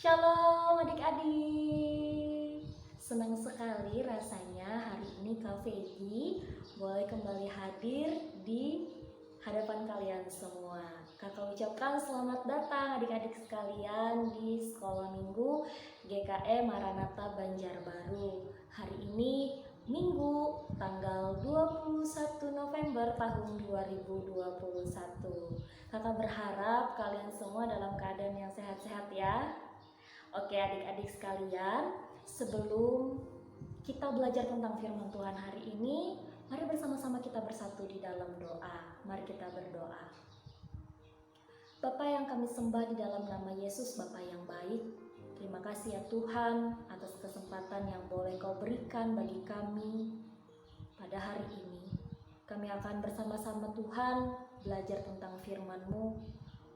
Shalom adik-adik. Senang sekali rasanya hari ini Kak Fegi boleh kembali hadir di hadapan kalian semua. Kakak ucapkan selamat datang adik-adik sekalian di Sekolah Minggu GKE Maranatha Banjarbaru. Hari ini Minggu tanggal 21 November tahun 2021. Kakak berharap kalian semua dalam keadaan yang sehat-sehat ya. Oke adik-adik sekalian, sebelum kita belajar tentang firman Tuhan hari ini, mari bersama-sama kita bersatu di dalam doa. Mari kita berdoa. Bapa yang kami sembah di dalam nama Yesus, Bapa yang baik, terima kasih ya Tuhan atas kesempatan yang boleh Kau berikan bagi kami pada hari ini. Kami akan bersama-sama Tuhan belajar tentang firman-Mu.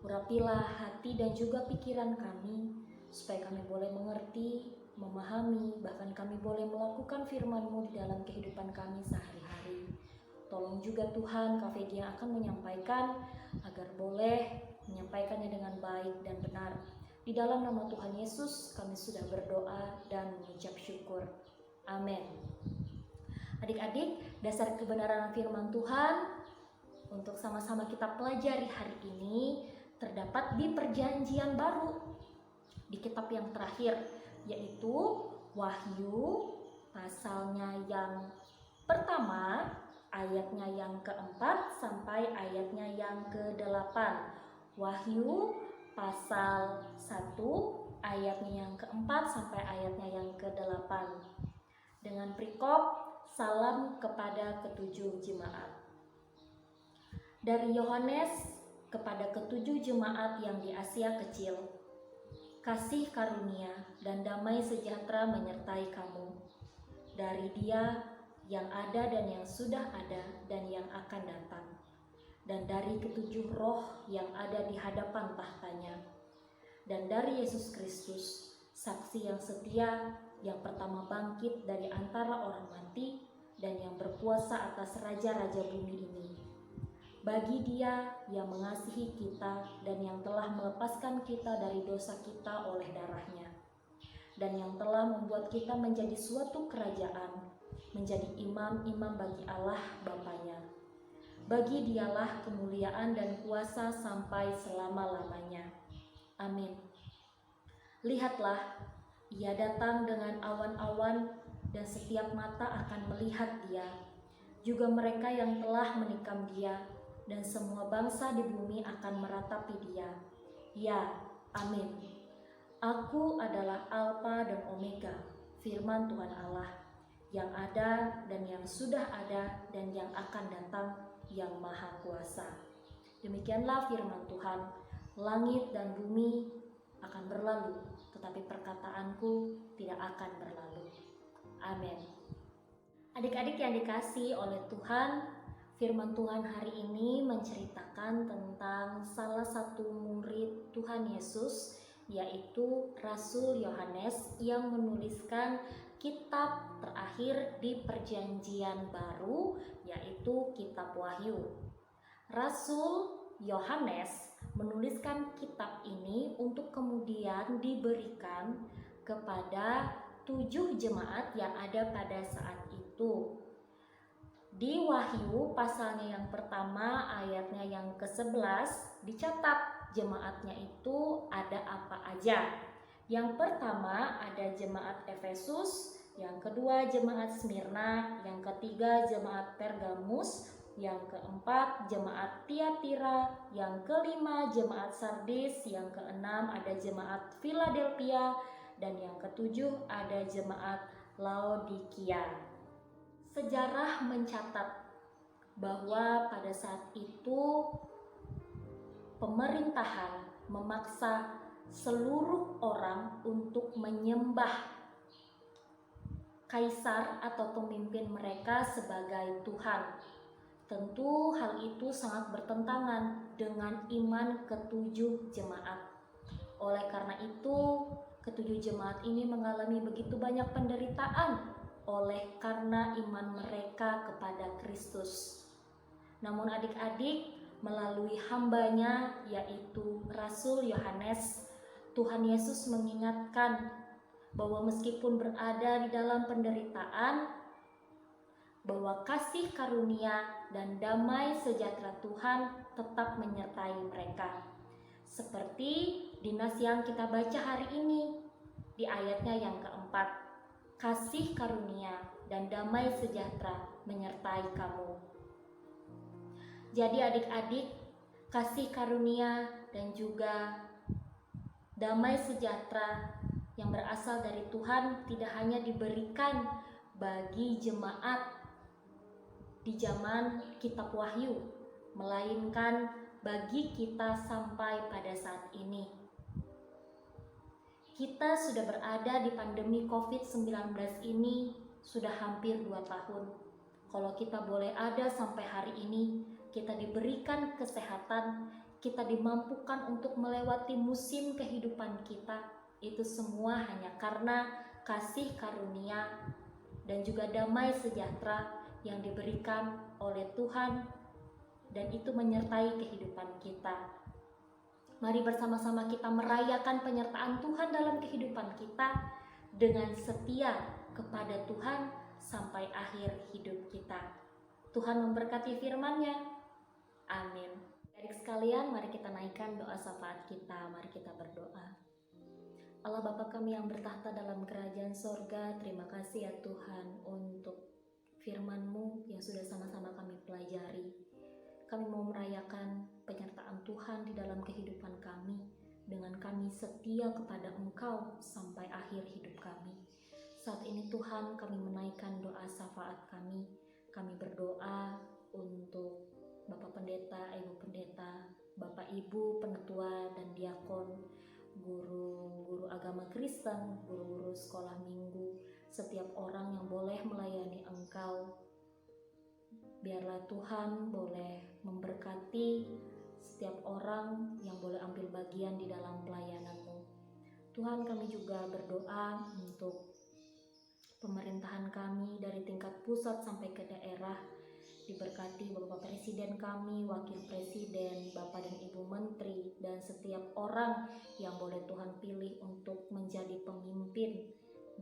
Urapilah hati dan juga pikiran kami, supaya kami boleh mengerti, memahami, bahkan kami boleh melakukan firman-Mu di dalam kehidupan kami sehari-hari. Tolong juga Tuhan, Kak Fegi yang akan menyampaikan, agar boleh menyampaikannya dengan baik dan benar. Di dalam nama Tuhan Yesus, kami sudah berdoa dan mengucap syukur. Amin. Adik-adik, dasar kebenaran firman Tuhan untuk sama-sama kita pelajari hari ini terdapat di Perjanjian Baru, di kitab yang terakhir, yaitu Wahyu pasalnya yang pertama, ayatnya yang keempat sampai ayatnya yang ke-8. Wahyu pasal 1 ayatnya yang keempat sampai ayatnya yang ke-8. Dengan perikop salam kepada ketujuh jemaat. Dari Yohanes kepada ketujuh jemaat yang di Asia Kecil. Kasih karunia dan damai sejahtera menyertai kamu dari Dia yang ada dan yang sudah ada dan yang akan datang, dan dari ketujuh roh yang ada di hadapan tahtanya, dan dari Yesus Kristus, saksi yang setia, yang pertama bangkit dari antara orang mati dan yang berkuasa atas raja-raja bumi ini. Bagi Dia yang mengasihi kita dan yang telah melepaskan kita dari dosa kita oleh darah-Nya, dan yang telah membuat kita menjadi suatu kerajaan, menjadi imam-imam bagi Allah Bapa-Nya. Bagi Dialah kemuliaan dan kuasa sampai selama-lamanya. Amin. Lihatlah, Ia datang dengan awan-awan, dan setiap mata akan melihat Dia, juga mereka yang telah menikam Dia, dan semua bangsa di bumi akan meratapi Dia. Ya, amin. Aku adalah Alfa dan Omega, firman Tuhan Allah, yang ada dan yang sudah ada dan yang akan datang, yang Maha Kuasa. Demikianlah firman Tuhan. Langit dan bumi akan berlalu, tetapi perkataanku tidak akan berlalu. Amin. Adik-adik yang dikasihi oleh Tuhan, firman Tuhan hari ini menceritakan tentang salah satu murid Tuhan Yesus, yaitu Rasul Yohanes yang menuliskan kitab terakhir di Perjanjian Baru, yaitu kitab Wahyu. Rasul Yohanes menuliskan kitab ini untuk kemudian diberikan kepada 7 jemaat yang ada pada saat itu. Di Wahyu pasalnya yang pertama ayatnya yang ke-11 dicatat jemaatnya itu ada apa aja. Yang pertama ada jemaat Efesus, yang kedua jemaat Smyrna, yang ketiga jemaat Pergamus, yang keempat jemaat Tiatira, yang kelima jemaat Sardis, yang keenam ada jemaat Philadelphia, dan yang ketujuh ada jemaat Laodikia. Sejarah mencatat bahwa pada saat itu pemerintahan memaksa seluruh orang untuk menyembah kaisar atau pemimpin mereka sebagai Tuhan. Tentu hal itu sangat bertentangan dengan iman ketujuh jemaat. Oleh karena itu, ketujuh jemaat ini mengalami begitu banyak penderitaan oleh karena iman mereka kepada Kristus. Namun adik-adik, melalui hambanya yaitu Rasul Yohanes, Tuhan Yesus mengingatkan bahwa meskipun berada di dalam penderitaan, bahwa kasih karunia dan damai sejahtera Tuhan tetap menyertai mereka. Seperti di nas yang kita baca hari ini, di ayatnya yang keempat, kasih karunia dan damai sejahtera menyertai kamu. Jadi adik-adik, kasih karunia dan juga damai sejahtera yang berasal dari Tuhan tidak hanya diberikan bagi jemaat di zaman kitab Wahyu, melainkan bagi kita sampai pada saat ini. Kita sudah berada di pandemi COVID-19 ini sudah hampir 2 tahun. Kalau kita boleh ada sampai hari ini, kita diberikan kesehatan, kita dimampukan untuk melewati musim kehidupan kita, itu semua hanya karena kasih karunia dan juga damai sejahtera yang diberikan oleh Tuhan, dan itu menyertai kehidupan kita. Mari bersama-sama kita merayakan penyertaan Tuhan dalam kehidupan kita dengan setia kepada Tuhan sampai akhir hidup kita. Tuhan memberkati firman-Nya. Amin. Adik sekalian, mari kita naikkan doa syafaat kita. Mari kita berdoa. Allah Bapa kami yang bertahta dalam kerajaan sorga, terima kasih ya Tuhan untuk firman-Mu yang sudah sama-sama kami pelajari. Kami mau merayakan penyertaan Tuhan di dalam kehidupan kami, dengan kami setia kepada Engkau sampai akhir hidup kami. Saat ini Tuhan, kami menaikkan doa syafaat kami. Kami berdoa untuk Bapak Pendeta, Ibu Pendeta, Bapak Ibu Penetua dan Diakon, guru-guru agama Kristen, guru-guru sekolah minggu, setiap orang yang boleh melayani Engkau. Biarlah Tuhan boleh memberkati setiap orang yang boleh ambil bagian di dalam pelayanan-Mu. Tuhan, kami juga berdoa untuk pemerintahan kami dari tingkat pusat sampai ke daerah. Diberkati Bapak Presiden kami, Wakil Presiden, Bapak dan Ibu Menteri, dan setiap orang yang boleh Tuhan pilih untuk menjadi pemimpin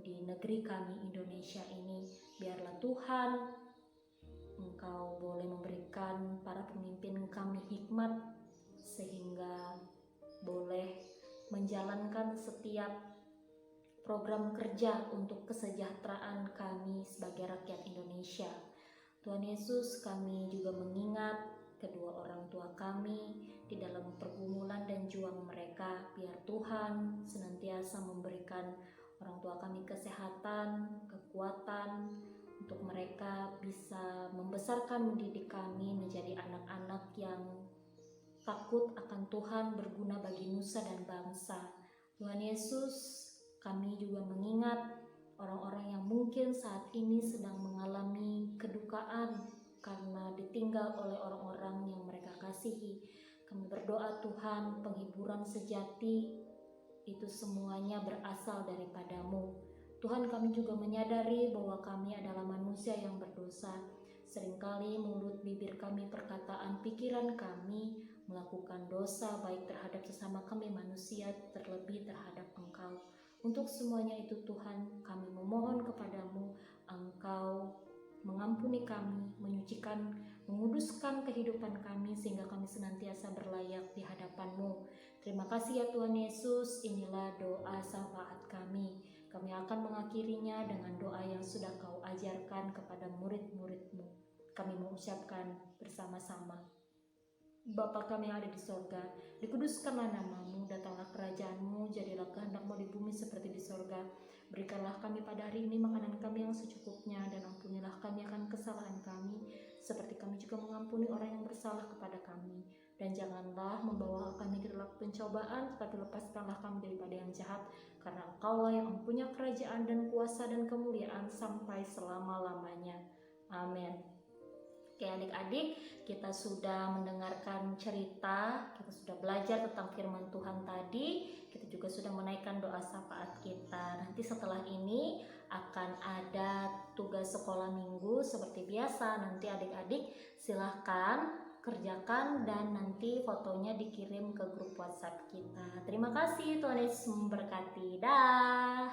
di negeri kami Indonesia ini. Biarlah Tuhan, Engkau boleh memberikan para pemimpin kami hikmat sehingga boleh menjalankan setiap program kerja untuk kesejahteraan kami sebagai rakyat Indonesia. Tuhan Yesus, kami juga mengingat kedua orang tua kami di dalam pergumulan dan juang mereka. Biar Tuhan senantiasa memberikan orang tua kami kesehatan, kekuatan, untuk mereka bisa membesarkan mendidik kami menjadi anak-anak yang takut akan Tuhan, berguna bagi nusa dan bangsa. Tuhan Yesus, kami juga mengingat orang-orang yang mungkin saat ini sedang mengalami kedukaan karena ditinggal oleh orang-orang yang mereka kasihi. Kami berdoa Tuhan, penghiburan sejati itu semuanya berasal daripada-Mu. Tuhan, kami juga menyadari bahwa kami adalah manusia yang berdosa. Seringkali mulut, bibir kami, perkataan, pikiran kami melakukan dosa baik terhadap sesama kami manusia, terlebih terhadap Engkau. Untuk semuanya itu Tuhan, kami memohon kepadamu, Engkau mengampuni kami, menyucikan, menguduskan kehidupan kami sehingga kami senantiasa berlayak di hadapan-Mu. Terima kasih ya Tuhan Yesus, inilah doa syafaat kami. Kami akan mengakhirinya dengan doa yang sudah Kau ajarkan kepada murid-murid-Mu. Kami mengucapkan bersama-sama. Bapa kami yang ada di sorga, dikuduskanlah nama-Mu, datanglah kerajaan-Mu, jadilah kehendak-Mu di bumi seperti di sorga. Berikanlah kami pada hari ini makanan kami yang secukupnya, dan ampunilah kami akan kesalahan kami, seperti kami juga mengampuni orang yang bersalah kepada kami. Dan janganlah membawa kami ke dalam pencobaan, tetapi lepaskanlah kami daripada yang jahat, karena Engkau-lah yang mempunyai kerajaan dan kuasa dan kemuliaan sampai selama-lamanya. Amin. Oke adik-adik, kita sudah mendengarkan cerita, kita sudah belajar tentang firman Tuhan tadi, kita juga sudah menaikkan doa syafaat kita. Nanti setelah ini akan ada tugas sekolah minggu seperti biasa. Nanti adik-adik silahkan kerjakan dan nanti fotonya dikirim ke grup WhatsApp kita. Terima kasih, Tuhan Yesus memberkati. Dah.